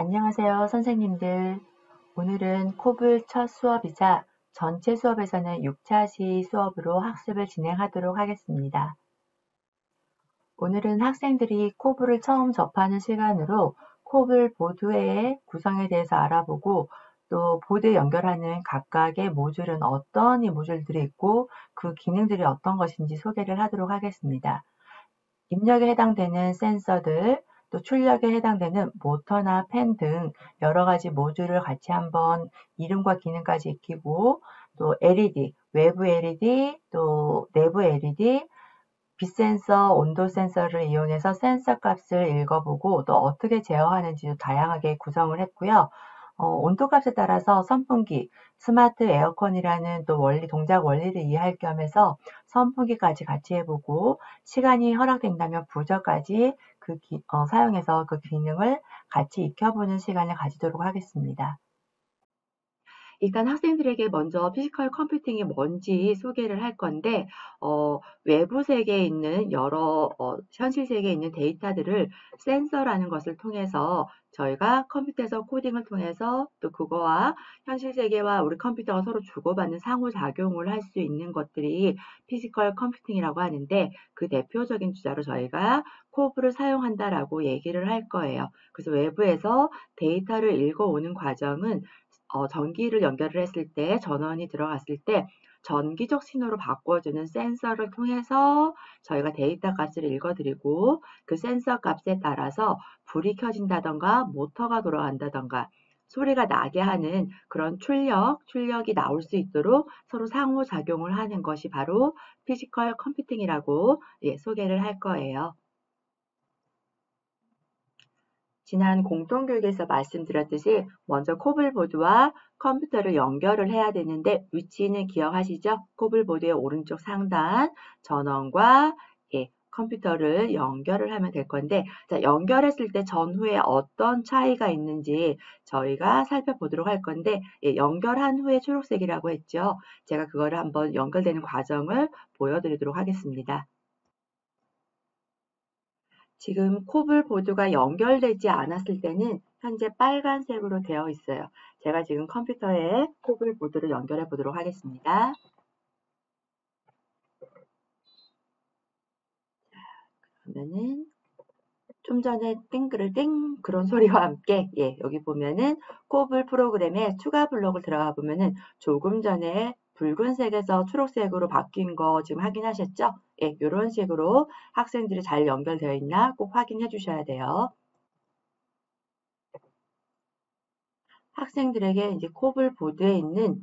안녕하세요, 선생님들. 오늘은 코블 첫 수업이자 전체 수업에서는 6차 시 수업으로 학습을 진행하도록 하겠습니다. 오늘은 학생들이 코블을 처음 접하는 시간으로 코블 보드의 구성에 대해서 알아보고 또 보드에 연결하는 각각의 모듈은 어떤 모듈들이 있고 그 기능들이 어떤 것인지 소개를 하도록 하겠습니다. 입력에 해당되는 센서들, 또 출력에 해당되는 모터나 펜 등 여러 가지 모듈을 같이 한번 이름과 기능까지 익히고, 또 LED, 외부 LED, 또 내부 LED, 빛 센서, 온도 센서를 이용해서 센서 값을 읽어보고 또 어떻게 제어하는지도 다양하게 구성을 했고요. 온도 값에 따라서 선풍기, 스마트 에어컨이라는 또 동작 원리를 이해할 겸해서 선풍기까지 같이 해보고 시간이 허락된다면 부저까지 사용해서 그 기능을 같이 익혀보는 시간을 가지도록 하겠습니다. 일단 학생들에게 먼저 피지컬 컴퓨팅이 뭔지 소개를 할 건데 외부 세계에 있는 여러 현실 세계에 있는 데이터들을 센서라는 것을 통해서 저희가 컴퓨터에서 코딩을 통해서 또 그거와 현실 세계와 우리 컴퓨터가 서로 주고받는 상호작용을 할 수 있는 것들이 피지컬 컴퓨팅이라고 하는데 그 대표적인 주자로 저희가 코브를 사용한다라고 얘기를 할 거예요. 그래서 외부에서 데이터를 읽어오는 과정은 전기를 연결을 했을 때 전원이 들어갔을 때 전기적 신호로 바꿔주는 센서를 통해서 저희가 데이터 값을 읽어드리고 그 센서 값에 따라서 불이 켜진다던가 모터가 돌아간다던가 소리가 나게 하는 그런 출력이 나올 수 있도록 서로 상호작용을 하는 것이 바로 피지컬 컴퓨팅이라고 소개를 할 거예요. 지난 공통교육에서 말씀드렸듯이 먼저 코블보드와 컴퓨터를 연결을 해야 되는데 위치는 기억하시죠? 코블보드의 오른쪽 상단 전원과 컴퓨터를 연결을 하면 될 건데 자, 연결했을 때 전후에 어떤 차이가 있는지 저희가 살펴보도록 할 건데 연결한 후에 초록색이라고 했죠. 제가 그거를 한번 연결되는 과정을 보여드리도록 하겠습니다. 지금 코블 보드가 연결되지 않았을 때는 현재 빨간색으로 되어 있어요. 제가 지금 컴퓨터에 코블 보드를 연결해 보도록 하겠습니다. 그러면은 좀 전에 띵그르띵 그런 소리와 함께 여기 보면은 코블 프로그램에 추가 블록을 들어가 보면은 조금 전에 붉은색에서 초록색으로 바뀐 거 지금 확인하셨죠? 이런 식으로 학생들이 잘 연결되어 있나 꼭 확인해 주셔야 돼요. 학생들에게 이제 코블 보드에 있는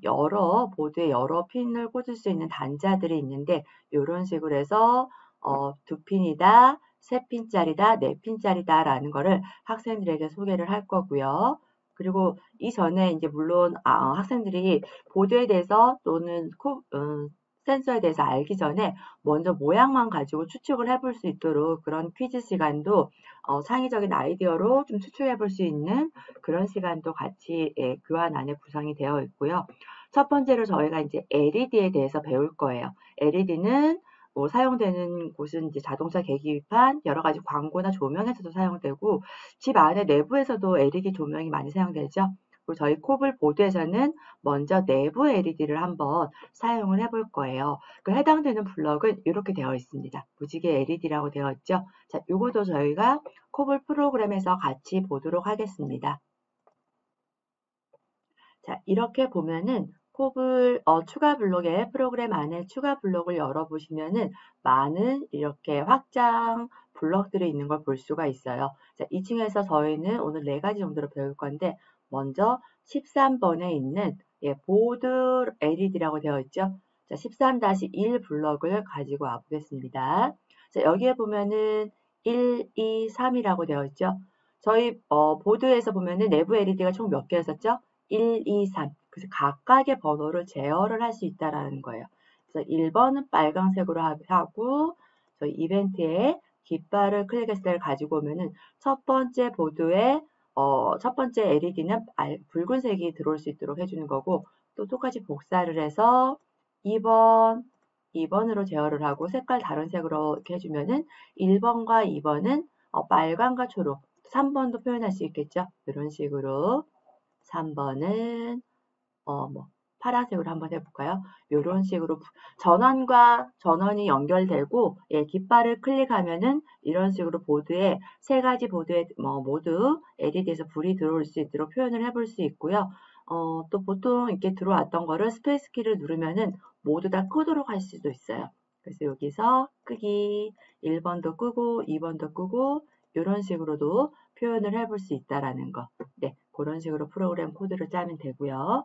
보드에 여러 핀을 꽂을 수 있는 단자들이 있는데 이런 식으로 해서 2핀이다, 3핀짜리다, 4핀짜리다 라는 거를 학생들에게 소개를 할 거고요. 그리고 이전에 이제 물론 학생들이 보드에 대해서 또는 센서에 대해서 알기 전에 먼저 모양만 가지고 추측을 해볼 수 있도록 그런 퀴즈 시간도 창의적인 아이디어로 좀 추측해 볼 수 있는 그런 시간도 같이 교환 안에 구성이 되어 있고요. 첫 번째로 저희가 이제 LED에 대해서 배울 거예요. LED는 뭐 사용되는 곳은 이제 자동차 계기판, 여러 가지 광고나 조명에서도 사용되고 집 안에 내부에서도 LED 조명이 많이 사용되죠. 그리고 저희 코블 보드에서는 먼저 내부 LED를 한번 사용을 해볼 거예요. 그 해당되는 블럭은 이렇게 되어 있습니다. 무지개 LED라고 되어 있죠. 자, 이것도 저희가 코블 프로그램에서 같이 보도록 하겠습니다. 자, 이렇게 보면은 코블 추가 블록의 프로그램 안에 추가 블록을 열어보시면은 많은 이렇게 확장 블럭들이 있는 걸 볼 수가 있어요. 자, 2층에서 저희는 오늘 4가지 정도로 배울 건데 먼저 13번에 있는 보드 LED라고 되어 있죠. 자, 13-1 블럭을 가지고 와보겠습니다. 자, 여기에 보면은 1, 2, 3이라고 되어 있죠. 저희 보드에서 보면은 내부 LED가 총 몇 개였었죠? 1, 2, 3. 그래서 각각의 번호를 제어를 할 수 있다라는 거예요. 그래서 1번은 빨강색으로 하고 저희 이벤트에 깃발을 클릭했을 때 가지고 오면은 첫 번째 보드에 첫 번째 LED는 붉은색이 들어올 수 있도록 해주는 거고 또 똑같이 복사를 해서 2번으로 제어를 하고 색깔 다른 색으로 이렇게 해주면은 1번과 2번은 빨강과 초록 3번도 표현할 수 있겠죠. 이런 식으로 3번은 뭐 파란색으로 한번 해볼까요? 이런 식으로 전원과 전원이 연결되고 깃발을 클릭하면은 이런 식으로 보드에 세 가지 보드에 모두 LED에서 불이 들어올 수 있도록 표현을 해볼 수 있고요. 또 보통 이렇게 들어왔던 거를 스페이스 키를 누르면은 모두 다 끄도록 할 수도 있어요. 그래서 여기서 끄기 1번도 끄고 2번도 끄고 이런 식으로도 표현을 해볼 수 있다라는 거. 네, 그런 식으로 프로그램 코드를 짜면 되고요.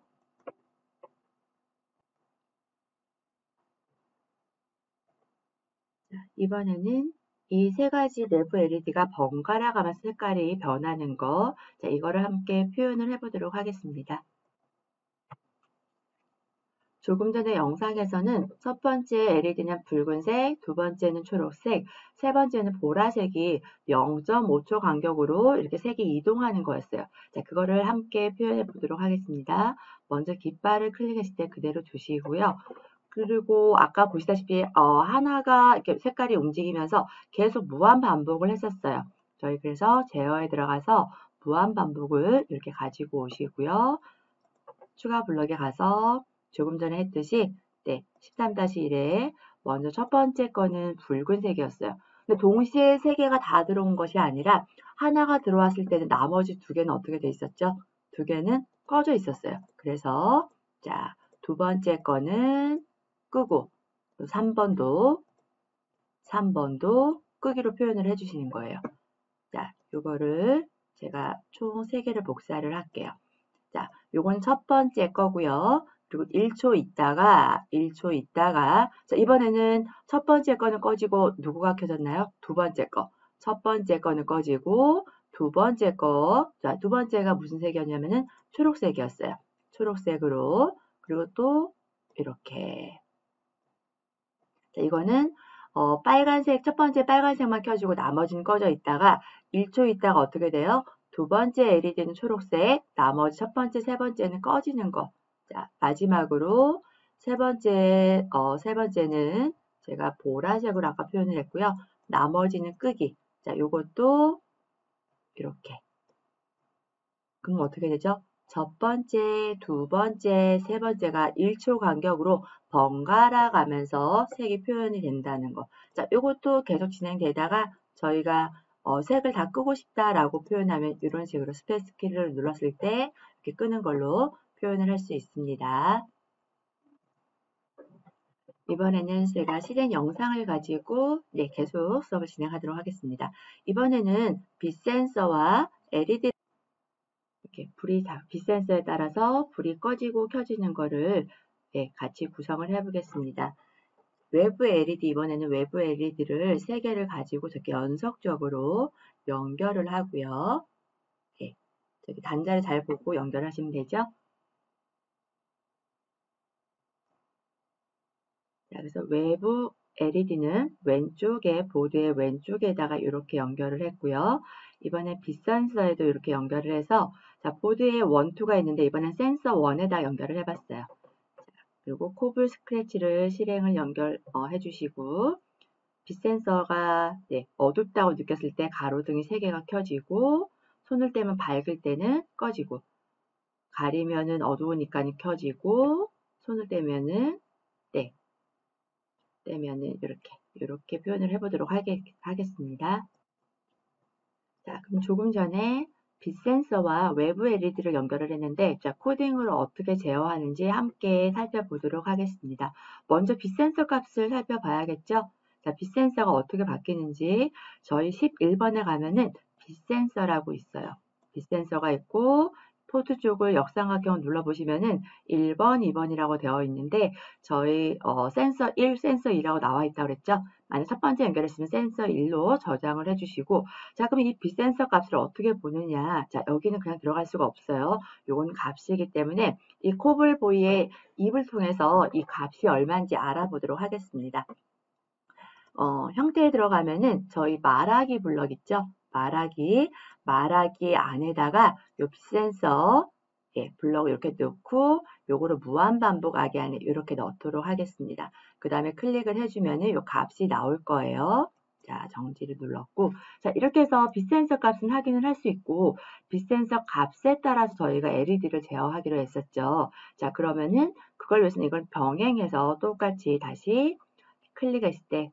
이번에는 이 세 가지 내부 LED가 번갈아 가면서 색깔이 변하는 거, 자, 이거를 함께 표현을 해보도록 하겠습니다. 조금 전에 영상에서는 첫 번째 LED는 붉은색, 두 번째는 초록색, 세 번째는 보라색이 0.5초 간격으로 이렇게 색이 이동하는 거였어요. 자, 그거를 함께 표현해 보도록 하겠습니다. 먼저 깃발을 클릭했을 때 그대로 두시고요. 그리고 아까 보시다시피 하나가 이렇게 색깔이 움직이면서 계속 무한 반복을 했었어요. 저희 그래서 제어에 들어가서 무한 반복을 이렇게 가지고 오시고요. 추가 블럭에 가서 조금 전에 했듯이 13-1에 먼저 첫 번째 거는 붉은색이었어요. 근데 동시에 세 개가 다 들어온 것이 아니라 하나가 들어왔을 때는 나머지 두 개는 어떻게 돼 있었죠? 두 개는 꺼져 있었어요. 그래서 자, 두 번째 거는 끄고 3번도 끄기로 표현을 해주시는 거예요. 자, 요거를 제가 총 3개를 복사를 할게요. 자, 요건 첫 번째 거고요. 그리고 1초 있다가 자, 이번에는 첫 번째 거는 꺼지고 누구가 켜졌나요? 두 번째 거. 첫 번째 거는 꺼지고 두 번째 거. 자, 두 번째가 무슨 색이었냐면은 초록색이었어요. 초록색으로. 그리고 또 이렇게. 자, 이거는 빨간색, 첫 번째 빨간색만 켜지고 나머지는 꺼져 있다가 1초 있다가 어떻게 돼요? 두 번째 LED는 초록색, 나머지 첫 번째, 세 번째는 꺼지는 거. 자, 마지막으로 세 번째는 제가 보라색으로 아까 표현을 했고요. 나머지는 끄기. 자, 요것도 이렇게. 그럼 어떻게 되죠? 첫 번째, 두 번째, 세 번째가 1초 간격으로 번갈아 가면서 색이 표현이 된다는 거. 자, 요것도 계속 진행되다가 저희가 색을 다 끄고 싶다라고 표현하면 이런 식으로 스페이스 키를 눌렀을 때 이렇게 끄는 걸로 표현을 할 수 있습니다. 이번에는 제가 실행 영상을 가지고 계속 수업을 진행하도록 하겠습니다. 이번에는 빛 센서와 LED 이렇게 빛 센서에 따라서 불이 꺼지고 켜지는 거를 같이 구성을 해보겠습니다. 외부 LED, 이번에는 외부 LED를 3개를 가지고 저렇게 연속적으로 연결을 하고요. 저기 단자를 잘 보고 연결하시면 되죠. 자, 그래서 외부 LED는 왼쪽에, 보드의 왼쪽에다가 이렇게 연결을 했고요. 이번에 빛 센서에도 이렇게 연결을 해서 자, 보드에 1, 2가 있는데 이번엔 센서 1에다 연결을 해봤어요. 자, 그리고 코블 스크래치를 실행을 연결해 주시고 빛 센서가 어둡다고 느꼈을 때 가로등이 3개가 켜지고 손을 떼면 밝을 때는 꺼지고 가리면은 어두우니까 켜지고 손을 떼면은 이렇게 표현을 해보도록 하겠습니다. 자, 그럼 조금 전에 빛 센서와 외부 LED를 연결을 했는데 자, 코딩으로 어떻게 제어하는지 함께 살펴보도록 하겠습니다. 먼저 빛 센서 값을 살펴봐야겠죠? 자, 빛 센서가 어떻게 바뀌는지 저희 11번에 가면은 빛 센서라고 있어요. 빛 센서가 있고 포트 쪽을 역삼각형 눌러보시면은 1번, 2번이라고 되어 있는데 저희 센서 1, 센서 2라고 나와 있다고 그랬죠? 만약 첫 번째 연결했으면 센서 1로 저장을 해주시고 자, 그럼 이 빛 센서 값을 어떻게 보느냐? 자, 여기는 그냥 들어갈 수가 없어요. 요건 값이기 때문에 이 코블보이의 입을 통해서 이 값이 얼마인지 알아보도록 하겠습니다. 형태에 들어가면은 저희 말하기 블럭 있죠? 말하기 안에다가 요 빛센서 블럭 이렇게 넣고 요거를 무한 반복하기 안에 이렇게 넣도록 하겠습니다. 그 다음에 클릭을 해주면은 요 값이 나올 거예요. 자, 정지를 눌렀고, 자, 이렇게 해서 빛 센서 값은 확인을 할 수 있고, 빛 센서 값에 따라서 저희가 LED를 제어하기로 했었죠. 자, 그러면은 그걸 위해서는 이걸 병행해서 똑같이 다시 클릭했을 때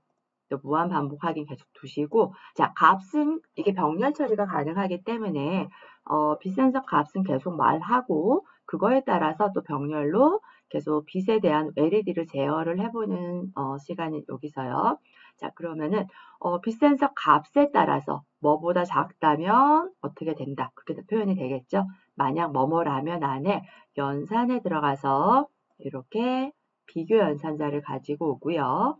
또 무한 반복 확인 계속 두시고, 자, 값은 이게 병렬 처리가 가능하기 때문에 빛 센서 값은 계속 말하고, 그거에 따라서 또 병렬로 계속 빛에 대한 LED를 제어를 해보는 시간이 여기서요. 자, 그러면은 빛 센서 값에 따라서 뭐보다 작다면 어떻게 된다, 그렇게 표현이 되겠죠. 만약 뭐뭐라면 안에 연산에 들어가서 이렇게 비교 연산자를 가지고 오고요.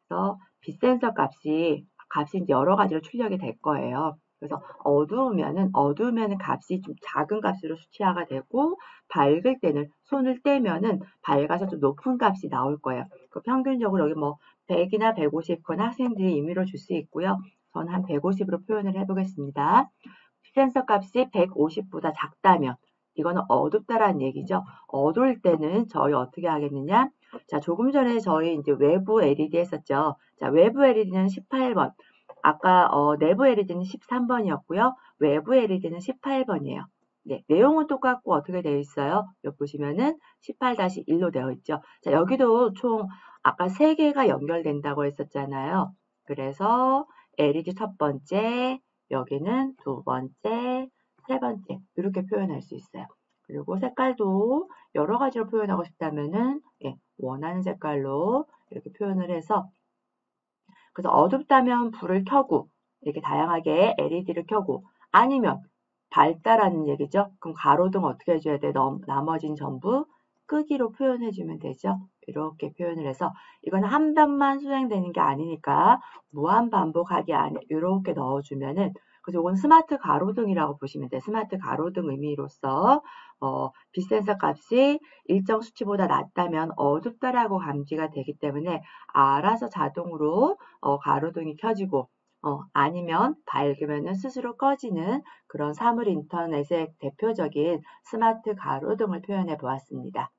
그래서 빛 센서 값이 이제 여러 가지로 출력이 될 거예요. 그래서 어두우면은 값이 좀 작은 값으로 수치화가 되고, 밝을 때는 손을 떼면은 밝아서 좀 높은 값이 나올 거예요. 그 평균적으로 여기 뭐 100이나 150 그건 학생들이 임의로 줄 수 있고요. 저는 한 150으로 표현을 해보겠습니다. 빛 센서 값이 150보다 작다면 이거는 어둡다라는 얘기죠. 어두울 때는 저희 어떻게 하겠느냐? 자, 조금 전에 저희 이제 외부 LED 했었죠. 자, 외부 LED는 18번. 아까 내부 LED는 13번이었고요. 외부 LED는 18번이에요. 네, 내용은 똑같고 어떻게 되어 있어요? 여기 보시면은 18-1로 되어 있죠. 자, 여기도 총 아까 3개가 연결된다고 했었잖아요. 그래서 LED 첫 번째, 여기는 두 번째, 세 번째 이렇게 표현할 수 있어요. 그리고 색깔도 여러 가지로 표현하고 싶다면은 원하는 색깔로 이렇게 표현을 해서, 그래서 어둡다면 불을 켜고 이렇게 다양하게 LED를 켜고, 아니면 밝다라는 얘기죠. 그럼 가로등 어떻게 해줘야 돼? 나머진 전부 끄기로 표현해주면 되죠. 이렇게 표현을 해서, 이건 한 번만 수행되는 게 아니니까 무한 반복하기 안에 이렇게 넣어주면은, 그래서 이건 스마트 가로등이라고 보시면 돼요. 스마트 가로등 의미로서 빛 센서 값이 일정 수치보다 낮다면 어둡다라고 감지가 되기 때문에 알아서 자동으로 가로등이 켜지고, 아니면 밝으면 스스로 꺼지는 그런 사물 인터넷의 대표적인 스마트 가로등을 표현해 보았습니다.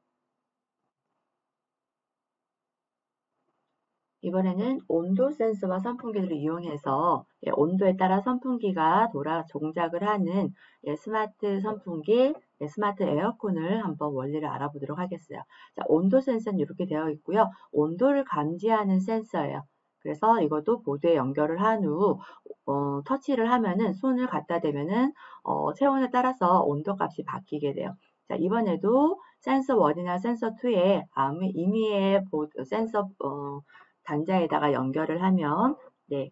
이번에는 온도 센서와 선풍기를 이용해서 온도에 따라 선풍기가 동작을 하는 스마트 선풍기, 스마트 에어컨을 한번 원리를 알아보도록 하겠어요. 자, 온도 센서는 이렇게 되어 있고요. 온도를 감지하는 센서예요. 그래서 이것도 보드에 연결을 한 후 터치를 하면은, 손을 갖다 대면은 체온에 따라서 온도 값이 바뀌게 돼요. 자, 이번에도 센서 1이나 센서 2에 임의의 센서 단자에다가 연결을 하면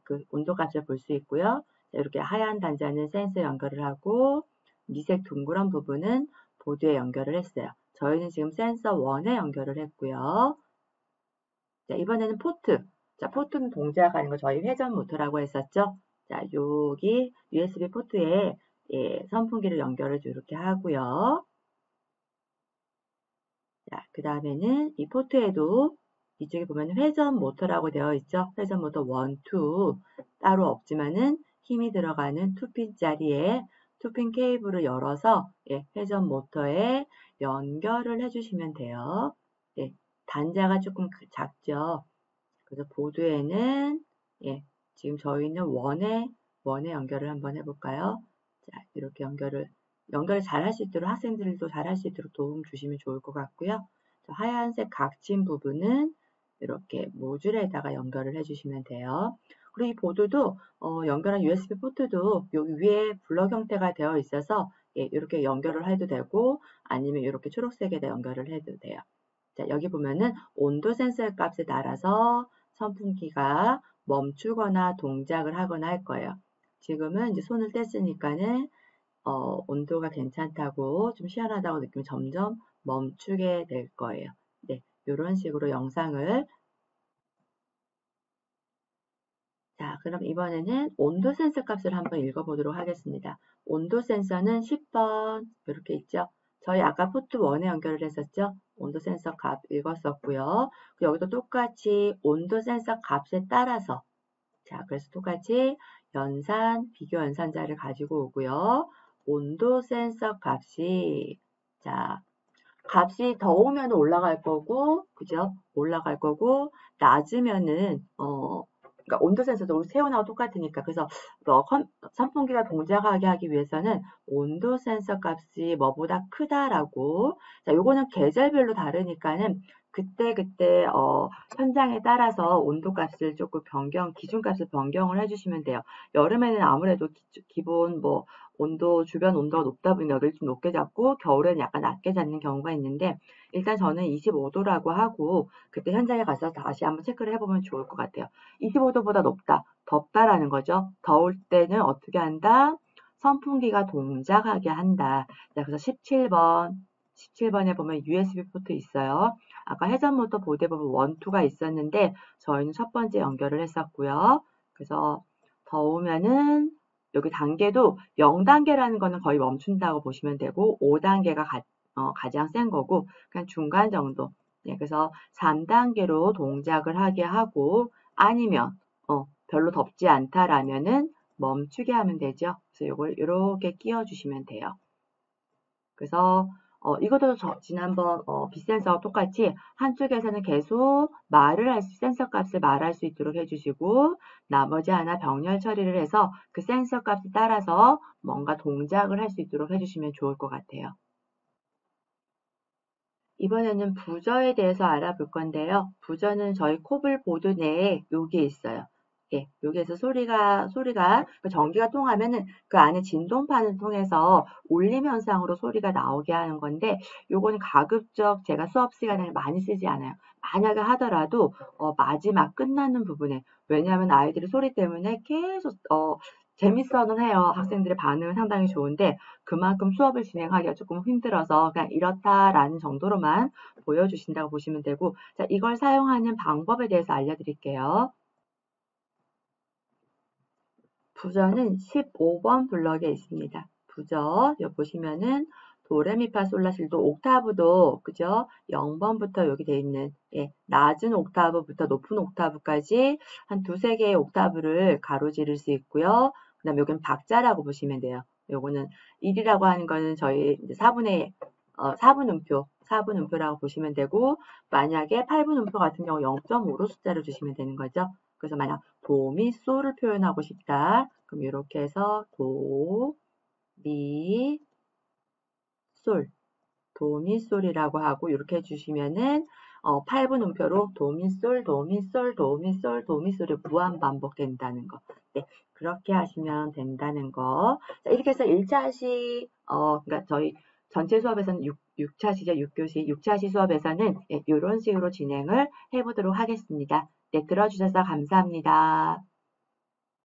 그 온도 값을 볼 수 있고요. 자, 이렇게 하얀 단자는 센서 연결을 하고, 미색 둥그런 부분은 보드에 연결을 했어요. 저희는 지금 센서 1에 연결을 했고요. 자, 이번에는 포트. 자, 포트는 동작하는 거 저희 회전 모터라고 했었죠. 자, 여기 USB 포트에 선풍기를 연결을 이렇게 하고요. 자, 그 다음에는 이 포트에도 이쪽에 보면 회전 모터라고 되어 있죠. 회전 모터 1, 2 따로 없지만은 힘이 들어가는 2핀짜리에 2핀 케이블을 열어서 회전 모터에 연결을 해주시면 돼요. 단자가 조금 작죠. 그래서 보드에는 지금 저희는 원에 연결을 한번 해볼까요? 자, 이렇게 연결을 잘 할 수 있도록, 학생들도 잘 할 수 있도록 도움 주시면 좋을 것 같고요. 자, 하얀색 각진 부분은 이렇게 모듈에다가 연결을 해주시면 돼요. 그리고 이 보드도 연결한 USB 포트도 여기 위에 블럭 형태가 되어 있어서 이렇게 연결을 해도 되고, 아니면 이렇게 초록색에다 연결을 해도 돼요. 자, 여기 보면은 온도 센서 값에 따라서 선풍기가 멈추거나 동작을 하거나 할 거예요. 지금은 이제 손을 뗐으니까는 온도가 괜찮다고, 좀 시원하다고 느끼면 점점 멈추게 될 거예요. 네, 이런 식으로 영상을. 자, 그럼 이번에는 온도 센서 값을 한번 읽어보도록 하겠습니다. 온도 센서는 10번 이렇게 있죠. 저희 아까 포트 1에 연결을 했었죠. 온도 센서 값 읽었었고요. 여기도 똑같이 온도 센서 값에 따라서, 자, 그래서 똑같이 비교 연산자를 가지고 오고요. 온도 센서 값이, 자, 값이 더우면 올라갈 거고, 그죠? 올라갈 거고, 낮으면은 그러니까 온도 센서도 우리 체온하고 똑같으니까. 그래서 선풍기가 동작하게 하기 위해서는 온도 센서 값이 뭐보다 크다라고. 자, 요거는 계절별로 다르니까는 그때 현장에 따라서 온도 값을 조금 기준 값을 변경을 해주시면 돼요. 여름에는 아무래도 기본 뭐 주변 온도가 높다 보니까 여기를 좀 높게 잡고 겨울에는 약간 낮게 잡는 경우가 있는데, 일단 저는 25도라고 하고 그때 현장에 가서 다시 한번 체크를 해보면 좋을 것 같아요. 25도보다 높다, 덥다라는 거죠. 더울 때는 어떻게 한다? 선풍기가 동작하게 한다. 자, 그래서 17번에 보면 USB 포트 있어요. 아까 회전모터 보드에 보면 1, 2가 있었는데 저희는 첫 번째 연결을 했었고요. 그래서 더우면은 여기 단계도 0단계라는 거는 거의 멈춘다고 보시면 되고 5단계가 가장 센 거고 그냥 중간 정도. 네, 그래서 3단계로 동작을 하게 하고 아니면 별로 덥지 않다라면은 멈추게 하면 되죠. 그래서 이걸 이렇게 끼워 주시면 돼요. 그래서 이것도 지난번 빗센서와 똑같이 한쪽에서는 계속 센서 값을 말할 수 있도록 해주시고 나머지 하나 병렬 처리를 해서 그 센서 값에 따라서 뭔가 동작을 할 수 있도록 해주시면 좋을 것 같아요. 이번에는 부저에 대해서 알아볼 건데요. 부저는 저희 코블 보드 내에 여기 있어요. 예, 여기에서 소리가 전기가 통하면은 그 안에 진동판을 통해서 울림 현상으로 소리가 나오게 하는 건데, 요거는 가급적 제가 수업 시간에 많이 쓰지 않아요. 만약에 하더라도 마지막 끝나는 부분에, 왜냐하면 아이들이 소리 때문에 계속 재밌어는 해요. 학생들의 반응은 상당히 좋은데 그만큼 수업을 진행하기가 조금 힘들어서 그냥 이렇다라는 정도로만 보여주신다고 보시면 되고, 자, 이걸 사용하는 방법에 대해서 알려드릴게요. 부저는 15번 블럭에 있습니다. 부저 여기 보시면은 도레미파솔라실도 옥타브도 그죠? 0번부터 여기 돼 있는 낮은 옥타브부터 높은 옥타브까지 한 두세 개의 옥타브를 가로지를 수 있고요. 그 다음에 여기는 박자라고 보시면 돼요. 요거는 1이라고 하는 거는 저희 4분 음표라고 보시면 되고, 만약에 8분 음표 같은 경우 0.5로 숫자를 주시면 되는 거죠. 그래서 만약 도, 미, 솔을 표현하고 싶다. 그럼 이렇게 해서 도, 미, 솔, 도, 미, 솔이라고 하고 이렇게 해주시면은 8분 음표로 도, 미, 솔, 도, 미, 솔, 도, 미, 솔, 도, 미, 솔이 무한 반복된다는 거. 네, 그렇게 하시면 된다는 거. 자, 이렇게 해서 1차시, 그러니까 저희 전체 수업에서는 6차시죠, 6교시. 6차시 수업에서는 이런 식으로 진행을 해보도록 하겠습니다. 네, 들어주셔서 감사합니다.